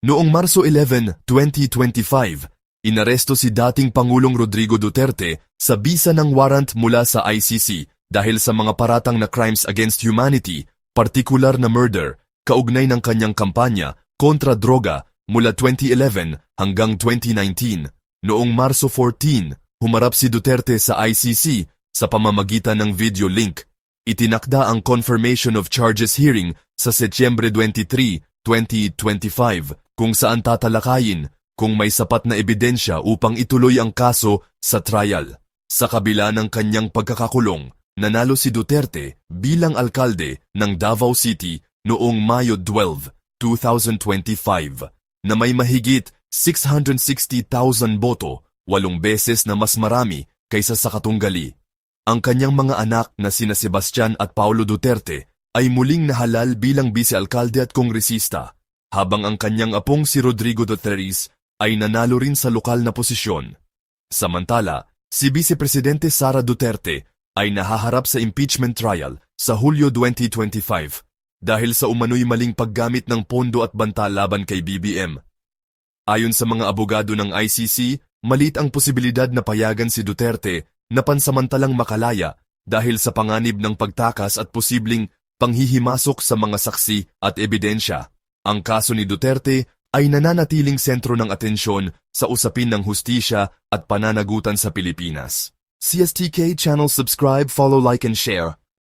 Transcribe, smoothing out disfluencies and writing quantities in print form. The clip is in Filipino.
Noong Marso 11, 2025, inaresto si dating Pangulong Rodrigo Duterte sa bisa ng warrant mula sa ICC dahil sa mga paratang na crimes against humanity, partikular na murder, kaugnay ng kanyang kampanya kontra droga mula 2011 hanggang 2019. Noong Marso 14, humarap si Duterte sa ICC sa pamamagitan ng video link. Itinakda ang confirmation of charges hearing sa Setyembre 23, 2025, kung saan tatalakayin kung may sapat na ebidensya upang ituloy ang kaso sa trial. Sa kabila ng kanyang pagkakakulong, nanalo si Duterte bilang alkalde ng Davao City noong Mayo 12, 2025, na may mahigit 660,000 boto, 8 beses na mas marami kaysa sa katunggali. Ang kanyang mga anak na sina Sebastian at Paulo Duterte ay muling nahalal bilang vice-alkalde at kongresista, habang ang kanyang apong si Rodrigo Duterte ay nanalo rin sa lokal na posisyon. Samantala, si Vice Presidente Sara Duterte ay nahaharap sa impeachment trial sa Hulyo 2025 dahil sa umano'y maling paggamit ng pondo at banta laban kay BBM. Ayon sa mga abogado ng ICC, maliit ang posibilidad na payagan si Duterte na pansamantalang makalaya dahil sa panganib ng pagtakas at posibleng panghihimasok sa mga saksi at ebidensya. Ang kaso ni Duterte ay nananatiling sentro ng atensyon sa usapin ng hustisya at pananagutan sa Pilipinas. CSTK channel, subscribe, follow, like and share.